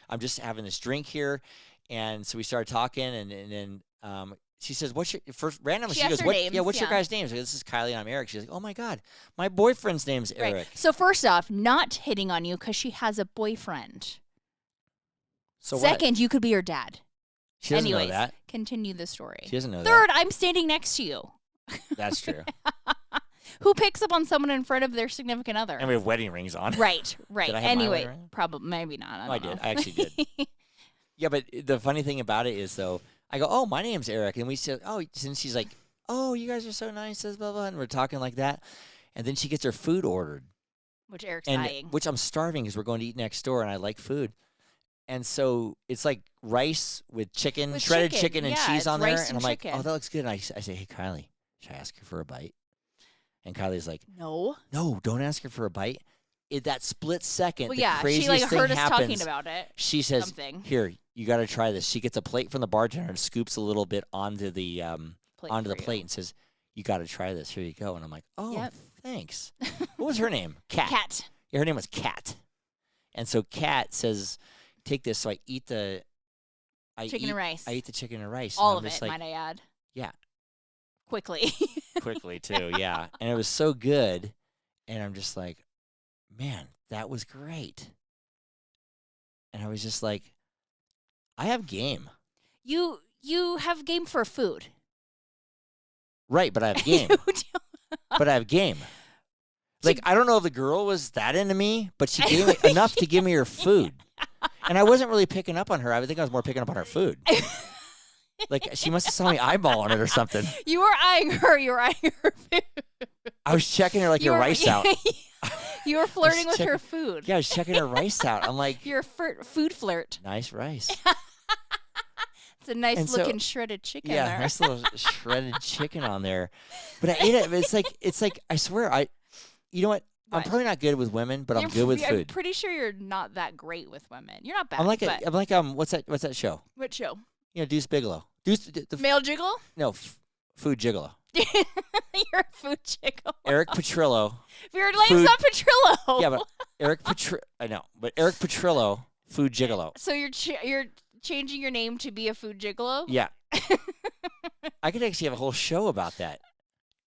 A: I'm just having this drink here, and so we started talking, and then she says, "What's your first randomly?" She goes, "What's your guys' names?" I go, this is Kiley, and I'm Eric. She's like, "Oh my god, my boyfriend's name's Eric."
B: Right. So first off, not hitting on you because she has a boyfriend.
A: So
B: second,
A: what?
B: you could be her dad.
A: She doesn't
B: Anyways,
A: know that.
B: Continue the story.
A: She doesn't know
B: Third,
A: that.
B: I'm standing next to you.
A: That's true.
B: Who picks up on someone in front of their significant other?
A: And we have wedding rings on.
B: Right.
A: Did I have my
B: Anyway,
A: wedding ring?
B: probably maybe not.
A: I did. I actually did. Yeah, but the funny thing about it is, though, I go, "Oh, my name's Eric," and we said, "Oh," and she's like, "Oh, you guys are so nice," blah blah, and we're talking like that, and then she gets her food ordered,
B: which Eric's dying.
A: Which I'm starving because we're going to eat next door, and I like food, and so it's like rice with chicken, shredded chicken and cheese on there, and I'm like, "Oh, that looks good." And I say, "Hey, Kiley, should I ask her for a bite?" And Kylie's like,
B: No,
A: don't ask her for a bite. In that split second, the
B: she
A: craziest thing
B: heard us
A: happens.
B: talking about it.
A: She says,
B: something.
A: "Here, you got to try this." She gets a plate from the bartender and scoops a little bit onto the plate and says, "You got to try this. Here you go." And I'm like, "Oh, thanks." What was her name? Kat.
B: Kat.
A: Yeah, her name was Kat. And so Kat says, "Take this." So I eat the
B: chicken and rice.
A: I eat the chicken and rice.
B: All
A: and
B: of it, might I add.
A: Yeah.
B: Quickly.
A: Quickly too, yeah. And it was so good, and I'm just like, man, that was great. And I was just like, I have game.
B: You have game for food.
A: Right, but I have game. But I have game. Like, I don't know if the girl was that into me, but she gave me enough to give me her food. And I wasn't really picking up on her. I think I was more picking up on her food. Like, she must have saw me eyeballing it or something.
B: You were eyeing her. You were eyeing her food.
A: I was checking her like your rice out.
B: You were flirting with her food.
A: Yeah, I was checking her rice out. I'm like,
B: you're a food flirt.
A: Nice rice.
B: It's a nice looking shredded chicken.
A: Yeah,
B: there.
A: nice little shredded chicken on there. But I ate it. It's like I swear you know what? I'm probably not good with women, but I'm good with food.
B: I'm pretty sure you're not that great with women. You're not bad.
A: I'm like what's that show?
B: What show?
A: You know, Deuce Bigalow.
B: Male Gigolo?
A: No, Food Gigolo.
B: You're a food gigolo.
A: Eric Petrillo.
B: Your name's not Petrillo.
A: Yeah, but I know, but Eric Petrillo, Food Gigolo.
B: So you're changing your name to be a food gigolo?
A: Yeah. I could actually have a whole show about that.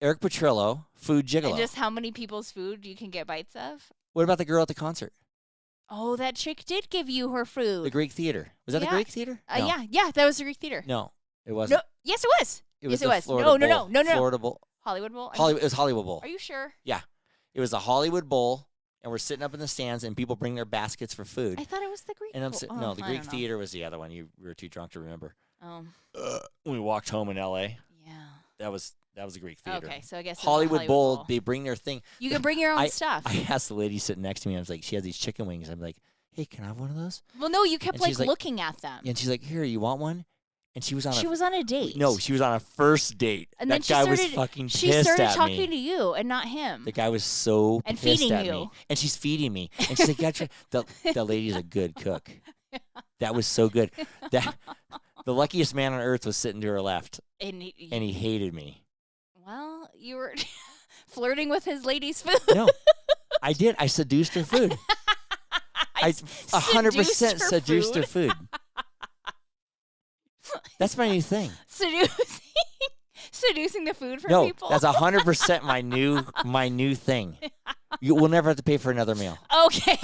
A: Eric Petrillo, Food Gigolo.
B: And just how many people's food you can get bites of?
A: What about the girl at the concert?
B: Oh, that chick did give you her food.
A: The Greek Theater. Was that the Greek Theater? No.
B: Yeah, that was the Greek Theater.
A: No, it wasn't.
B: No, yes, it was.
A: It was
B: yes,
A: the
B: it was.
A: Florida
B: No.
A: Florida Bowl.
B: Hollywood Bowl?
A: It was Hollywood Bowl.
B: Are you sure?
A: Yeah. It was the Hollywood Bowl, and we're sitting up in the stands, and people bring their baskets for food.
B: I thought it was the Greek
A: and
B: Bowl.
A: No, the Greek Theater was the other one. We were too drunk to remember.
B: Oh.
A: We walked home in L.A.
B: Yeah.
A: That was the Greek Theater.
B: Okay, so I guess
A: Hollywood Bowl, they bring their thing.
B: You can bring your own stuff.
A: I asked the lady sitting next to me, I was like, she had these chicken wings. I'm like, hey, can I have one of those?
B: Well, no, you kept looking at them.
A: And she's like, here, you want one? And she was on
B: a date.
A: No, she was on a first date.
B: And
A: that guy was fucking pissed at me.
B: She started talking to you and not him.
A: The guy was so
B: and
A: pissed
B: feeding
A: at
B: you.
A: me. And she's feeding me. And she's like, gotcha. The lady's a good cook. That was so good. The luckiest man on earth was sitting to her left. And he hated me.
B: Well, you were flirting with his lady's food.
A: No, I did. I seduced her food. I 100% seduced her food. That's my new thing.
B: Seducing the food for people?
A: No, that's 100% my new thing. You will never have to pay for another meal.
B: Okay.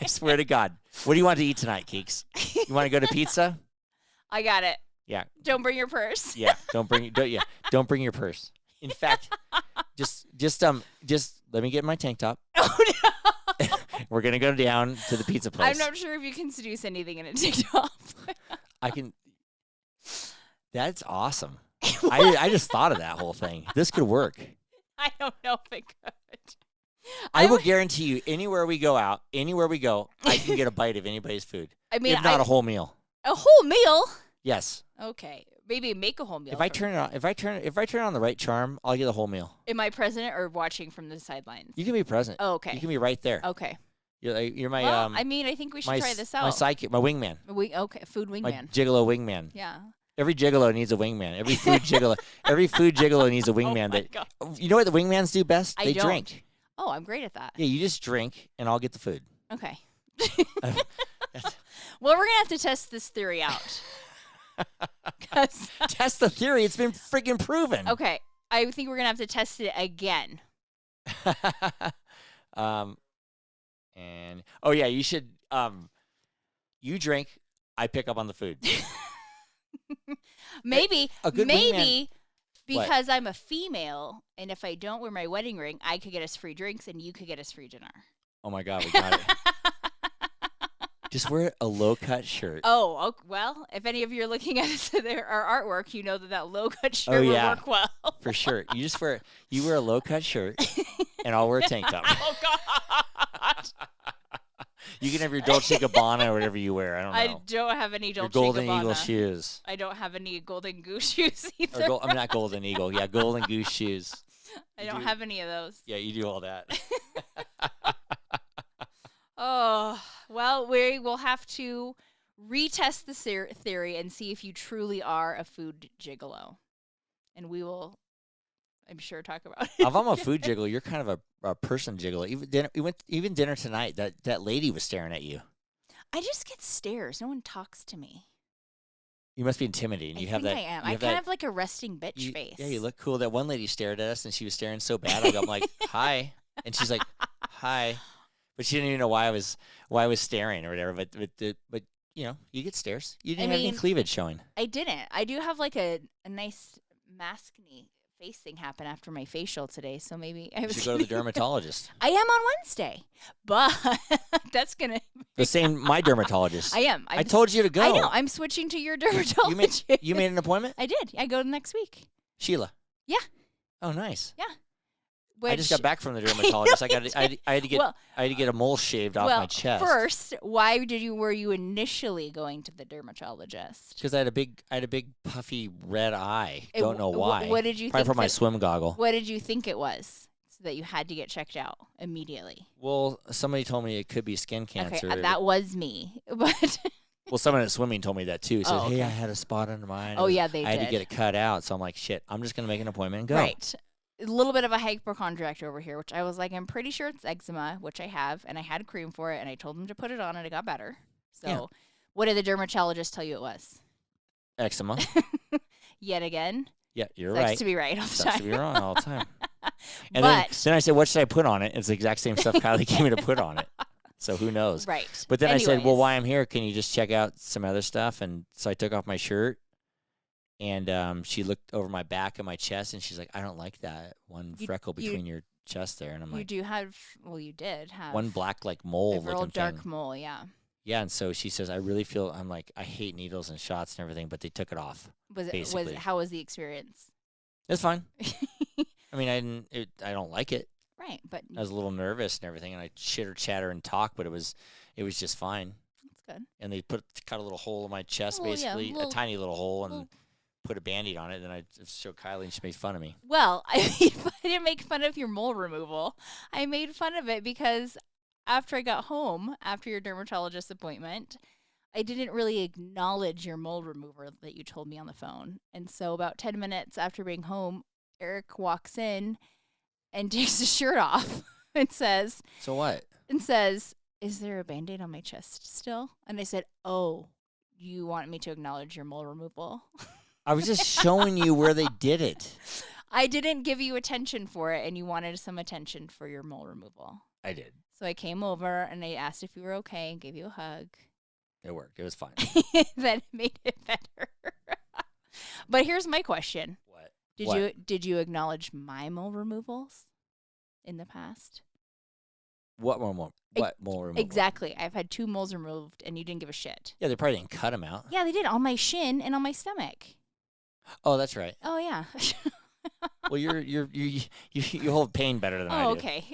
A: I swear to God. What do you want to eat tonight, Keeks? You want to go to pizza?
B: I got it.
A: Yeah.
B: Don't bring your purse.
A: Yeah. Don't bring your purse. In fact, just let me get my tank top.
B: Oh no.
A: We're gonna go down to the pizza place.
B: I'm not sure if you can seduce anything in a TikTok.
A: I can. That's awesome. I just thought of that whole thing. This could work.
B: I don't know if it could.
A: I will guarantee you, anywhere we go, I can get a bite of anybody's food.
B: I mean,
A: if not a whole meal.
B: A whole meal?
A: Yes.
B: Okay. Maybe make a whole meal.
A: If I turn it on the right charm, I'll get a whole meal.
B: Am I present or watching from the sidelines?
A: You can be present.
B: Oh, okay.
A: You can be right there.
B: Okay.
A: You're my
B: well, I mean, I think we should try this out.
A: My sidekick, my wingman.
B: Okay, food wingman.
A: My gigolo wingman.
B: Yeah.
A: Every gigolo needs a wingman. Every food gigolo needs a wingman. You know what the wingmans do best? They drink.
B: Oh, I'm great at that.
A: Yeah, you just drink, and I'll get the food.
B: Okay. Well, we're gonna have to test this theory out.
A: Test the theory. It's been friggin' proven.
B: Okay, I think we're gonna have to test it again.
A: And oh yeah, you should. You drink. I pick up on the food.
B: Maybe
A: wingman.
B: because I'm a female, and if I don't wear my wedding ring, I could get us free drinks, and you could get us free dinner.
A: Oh my God, we got it. Just wear a low-cut shirt.
B: Oh, well, if any of you are looking at our artwork, you know that low-cut shirt will work well.
A: For sure. You wear a low-cut shirt, and I'll wear a tank top.
B: Oh, God.
A: You can have your Dolce & Gabbana or whatever you wear. I don't know.
B: I don't have any Dolce & Gabbana.
A: Your Golden Eagle shoes.
B: I don't have any Golden Goose shoes either.
A: I'm not Golden Eagle. Yeah, Golden Goose shoes.
B: I don't have any of those.
A: Yeah, you do all that.
B: Oh, well, we will have to retest the theory and see if you truly are a food gigolo. And we will, I'm sure, talk about it.
A: If I'm a food gigolo, you're kind of a person gigolo. Even dinner tonight, that lady was staring at you.
B: I just get stares. No one talks to me.
A: You must be intimidating.
B: I think I am. I kind of have like a resting bitch face.
A: Yeah, you look cool. That one lady stared at us, and she was staring so bad. I'm like, hi. And she's like, hi. But she didn't even know why I was staring or whatever. But you know, you get stares. You didn't have any cleavage showing.
B: I didn't. I do have like a nice maskne face thing happen after my facial today, so maybe I
A: should go to the dermatologist.
B: I am on Wednesday, but that's gonna
A: the same. My dermatologist.
B: I am.
A: I told you to go.
B: I know. I'm switching to your dermatologist.
A: You made an appointment?
B: I did. I go next week.
A: Sheila.
B: Yeah.
A: Oh, nice.
B: Yeah.
A: I just got back from the dermatologist. I had to get a mole shaved off my chest.
B: First, why were you initially going to the dermatologist?
A: Because I had a big puffy red eye. Don't know why.
B: What did you
A: Probably
B: think?
A: for my swim goggle.
B: What did you think it was? So that you had to get checked out immediately.
A: Well, somebody told me it could be skin cancer.
B: Okay, that was me. But
A: well, someone at swimming told me that too. Said, "Hey, I had a spot under mine.
B: Oh yeah, I
A: had to get it cut out." So I'm like, "Shit, I'm just gonna make an appointment and go."
B: Right. A little bit of a hypochondriac over here, which I was like, I'm pretty sure it's eczema, which I have, and I had a cream for it, and I told them to put it on, and it got better. So, What did the dermatologist tell you it was?
A: Eczema.
B: Yet again.
A: Yeah, you're
B: Sucks
A: right.
B: to be right all the time.
A: Sucks to be wrong all the time. And then I said, what should I put on it? It's the exact same stuff Kylie gave me to put on it. So who knows?
B: Right.
A: But then I said, well, while I'm here, can you just check out some other stuff? And so I took off my shirt. And she looked over my back and my chest, and she's like, I don't like that one freckle between your chest there. And I'm like,
B: you did have
A: one black like mole
B: a real dark mole, yeah.
A: Yeah, and so she says, I'm like, I hate needles and shots and everything, but they took it off.
B: How was the experience?
A: It's fine. I mean, I don't like it.
B: Right, but
A: I was a little nervous and everything, and I chitter chatter and talk, but it was just fine.
B: That's good. And
A: they cut a little hole in my chest, basically, a tiny little hole, and put a Band-Aid on it, and then I showed Kylie, and she made fun of me.
B: Well, I didn't make fun of your mole removal. I made fun of it because after I got home, after your dermatologist appointment, I didn't really acknowledge your mole remover that you told me on the phone. And so about 10 minutes after being home, Eric walks in and takes his shirt off and says...
A: So what?
B: And says, is there a Band-Aid on my chest still? And I said, oh, you want me to acknowledge your mole removal?
A: I was just showing you where they did it.
B: I didn't give you attention for it, and you wanted some attention for your mole removal.
A: I did.
B: So I came over, and I asked if you were okay and gave you a hug.
A: It worked. It was fine.
B: That made it better. But here's my question:
A: What?
B: Did you acknowledge my mole removals in the past?
A: What mole removal?
B: Exactly. I've had 2 moles removed, and you didn't give a shit.
A: Yeah, they probably didn't cut them out.
B: Yeah, they did on my shin and on my stomach.
A: Oh, that's right.
B: Oh yeah.
A: Well, you hold pain better than I do.
B: Oh, okay.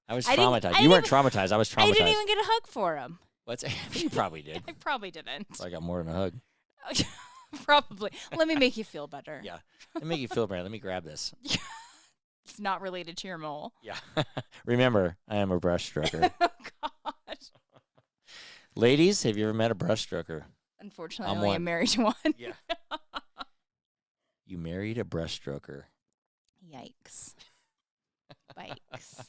A: I was
B: I didn't-
A: traumatized.
B: I
A: You weren't
B: didn't-
A: traumatized. I was traumatized.
B: I didn't even get a hug for him.
A: What's you probably did.
B: I probably didn't.
A: So I got more than a hug.
B: Probably. Let me make you feel better.
A: Yeah. Let me make you feel better. Let me grab this.
B: It's not related to your mole.
A: Yeah. Remember, I am a brushstroker.
B: Oh gosh.
A: Ladies, have you ever met a brushstroker?
B: Unfortunately, I'm married to one.
A: Yeah. You married a brushstroker.
B: Yikes. Bikes.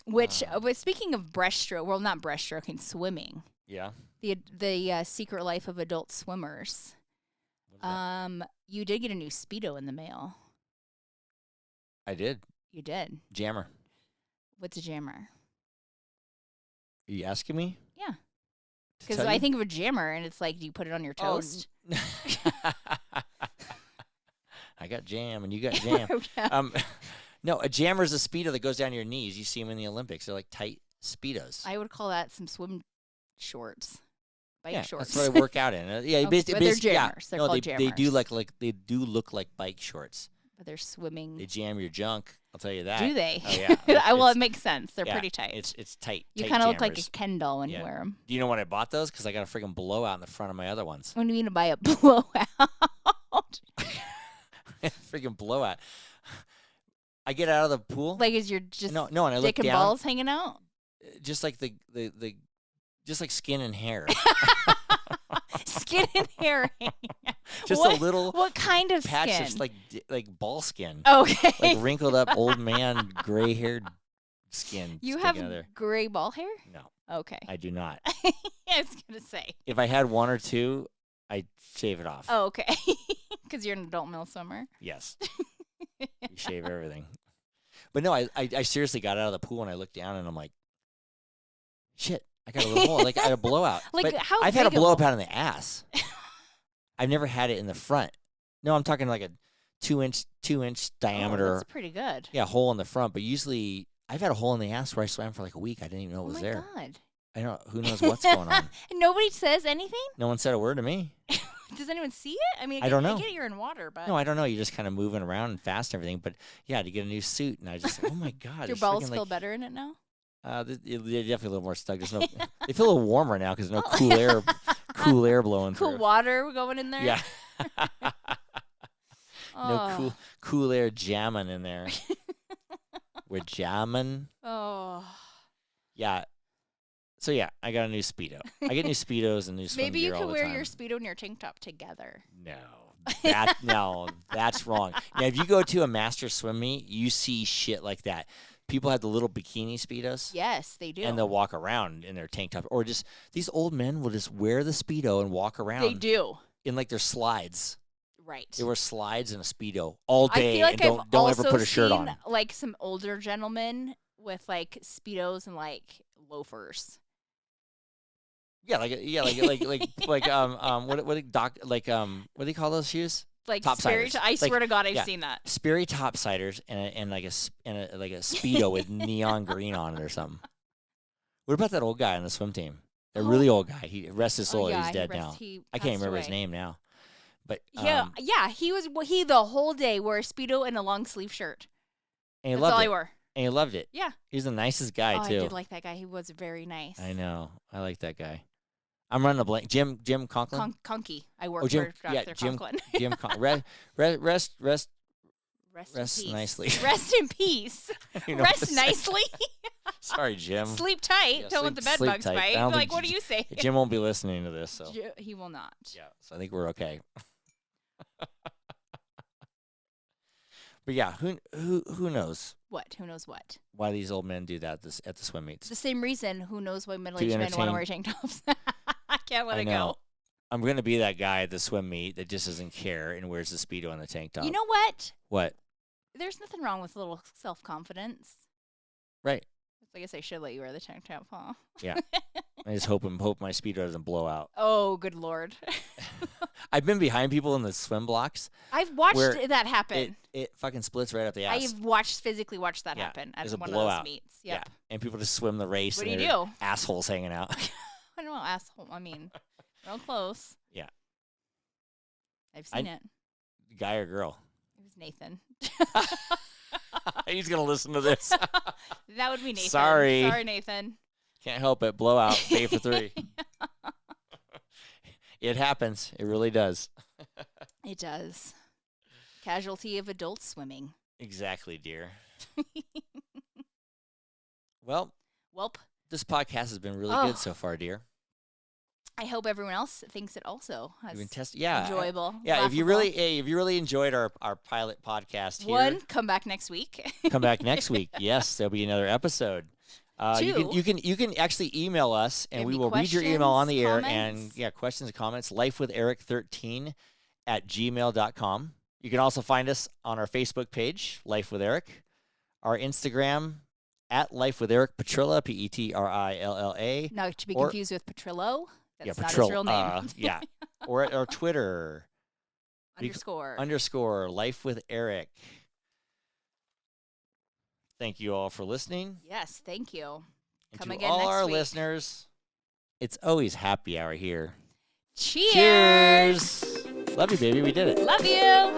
B: Which, speaking of breaststroke, well, not breaststroking, swimming.
A: Yeah.
B: The secret life of adult swimmers. You did get a new Speedo in the mail.
A: I did.
B: You did.
A: Jammer.
B: What's a jammer?
A: Are you asking me?
B: Yeah.
A: To
B: Because
A: tell
B: I
A: you?
B: think of a jammer, and it's like, do you put it on your toast?
A: I got jam, and you got jam.
B: Yeah.
A: No, a jammer is a Speedo that goes down to your knees. You see them in the Olympics. They're like tight Speedos.
B: I would call that some swim shorts. Bike shorts.
A: That's what I work out in. Yeah,
B: Oh, but they're jammers. They're
A: no,
B: called
A: they do
B: jammers.
A: they do look like bike shorts.
B: But they're swimming.
A: They jam your junk. I'll tell you that.
B: Do they?
A: Oh yeah.
B: Well, it makes sense. They're
A: yeah,
B: pretty tight.
A: It's tight.
B: You
A: kind of
B: look like a Ken doll when you
A: Yeah.
B: wear them.
A: Do you know when I bought those? Because I got a freaking blowout in the front of my other ones.
B: What do you mean to buy a blowout?
A: Freaking blowout. I get out of the pool.
B: Like, is your just
A: no, and I look
B: dick and
A: down.
B: balls hanging out?
A: Just like the just like skin and hair.
B: Skin and hair hanging out.
A: Just
B: What-
A: a little
B: What kind of
A: patch
B: skin?
A: of like ball skin.
B: Okay.
A: Like wrinkled up old man gray haired skin.
B: You
A: sticking
B: have
A: out of there.
B: gray ball hair?
A: No,
B: Okay.
A: I do not.
B: I was going to say.
A: If I had one or two, I'd shave it off.
B: Oh, okay. Because you're an adult male swimmer.
A: Yes. You shave everything. But no, I seriously got out of the pool and I looked down and I'm like, shit, I got a little hole. Like I had a blowout.
B: Like,
A: but
B: how
A: I've had a
B: big a
A: blow up
B: hole?
A: out in the ass. I've never had it in the front. No, I'm talking like a 2-inch
B: Oh,
A: diameter.
B: that's pretty good.
A: Yeah, hole in the front. But usually I've had a hole in the ass where I swam for like a week. I didn't even know it
B: Oh
A: was
B: my
A: there.
B: God.
A: I don't. Who knows what's going on?
B: And nobody says anything?
A: No one said a word to me.
B: Does anyone see it? I mean,
A: I don't know.
B: I get you're in water, but
A: No, I don't know. You're just kind of moving around and fast and everything. But yeah, to get a new suit, and I just, oh my god,
B: your
A: it's
B: balls
A: freaking,
B: feel
A: like,
B: better in it now?
A: They're definitely a little more stuck. There's no. They feel a little warmer now because no
B: Oh.
A: cool air blowing
B: Cool
A: through.
B: water going in there?
A: Yeah.
B: Oh.
A: No cool air jamming in there. We're jamming.
B: Oh.
A: Yeah. So yeah, I got a new Speedo. I get new Speedos and new swim
B: Maybe you
A: gear all
B: could
A: the
B: wear
A: time.
B: your Speedo and your tank top together.
A: No, that's wrong. Now, if you go to a master swim meet, you see shit like that. People have the little bikini Speedos.
B: Yes, they do.
A: And they'll walk around in their tank top. Or just, these old men will just wear the Speedo and walk around.
B: They do.
A: In like their slides.
B: Right.
A: They wear slides and a Speedo all day
B: I feel like
A: and
B: I've
A: don't
B: also
A: ever put a shirt
B: seen,
A: on.
B: like some older gentlemen with like Speedos and like loafers.
A: Yeah, what do you call those shoes?
B: Like
A: Topsiders.
B: I swear to God, I've
A: yeah.
B: seen that.
A: Sperry topsiders and like a Speedo with neon green on it or something. What about that old guy on the swim team? That really old guy. He rest his soul.
B: Yeah,
A: He's dead now. I can't remember his name now. But
B: yeah, he was the whole day wore a Speedo and a long sleeve shirt.
A: and he
B: That's
A: loved
B: all
A: it.
B: he wore.
A: And he loved it.
B: Yeah.
A: He's the nicest guy
B: Oh,
A: too.
B: I did like that guy. He was very nice.
A: I know. I like that guy. I'm running a blank. Jim Conklin.
B: Conky. I work
A: Jim-
B: for
A: yeah,
B: Dr.
A: Jim-
B: Conklin.
A: Jim Conklin. Rest
B: Rest in
A: Rest
B: peace.
A: nicely.
B: Rest in peace.
A: You know what to
B: Rest
A: say.
B: nicely.
A: Sorry, Jim.
B: Sleep tight.
A: Yeah,
B: Don't let the bed
A: sleep
B: bugs
A: tight.
B: bite.
A: I don't
B: Like,
A: think
B: what do you say?
A: Jim won't be listening to this, so
B: He will not.
A: yeah. So I think we're okay. But yeah, who knows
B: What? Who knows what?
A: why these old men do that at the swim meets?
B: It's the same reason. Who knows why middle-aged men want to
A: entertain-
B: wear tank tops? I can't let
A: I
B: it
A: know.
B: go.
A: I'm gonna be that guy at the swim meet that just doesn't care and wears the Speedo and the tank top.
B: You know what?
A: what?
B: There's nothing wrong with a little self-confidence.
A: Right.
B: I guess I should let you wear the tank top, huh?
A: Yeah. I just hope my speedo doesn't blow out.
B: Oh, good Lord.
A: I've been behind people in the swim blocks.
B: I've watched that happen.
A: It fucking splits right up the ass.
B: I've physically watched that happen at
A: there's a
B: one
A: blowout.
B: of those meets. Yep.
A: Yeah, and people just swim the race.
B: What
A: and
B: do you
A: their
B: do?
A: Assholes hanging out.
B: I don't know, asshole. I mean, real close.
A: Yeah.
B: I've seen it.
A: Guy or girl?
B: It was Nathan.
A: He's going to listen to this.
B: That would be Nathan.
A: Sorry.
B: Sorry, Nathan.
A: Can't help it. Blowout. Pay for 3. It happens. It really does.
B: It does. Casualty of adult swimming.
A: Exactly, dear. Well,
B: Welp.
A: this podcast has been really good so far, dear.
B: I hope everyone else thinks it also has enjoyable.
A: Yeah, if you really enjoyed our pilot podcast here,
B: come back next week.
A: Come back next week. Yes, there'll be another episode.
B: 2,
A: you can actually email us and we will read your email on the air and questions and comments lifewitheric13@gmail.com. You can also find us on our Facebook page, Life with Eric, our Instagram at Life with Eric Petrilla, Petrilla.
B: Not to be confused with Petrillo. That's not
A: Petrilla,
B: his real name.
A: or our Twitter
B: _
A: Life with Eric. Thank you all for listening.
B: Yes, thank you.
A: And
B: Come
A: to
B: again
A: all
B: next
A: our
B: week.
A: listeners, it's always happy hour here.
B: Cheers.
A: Love you, baby. We did it.
B: Love you.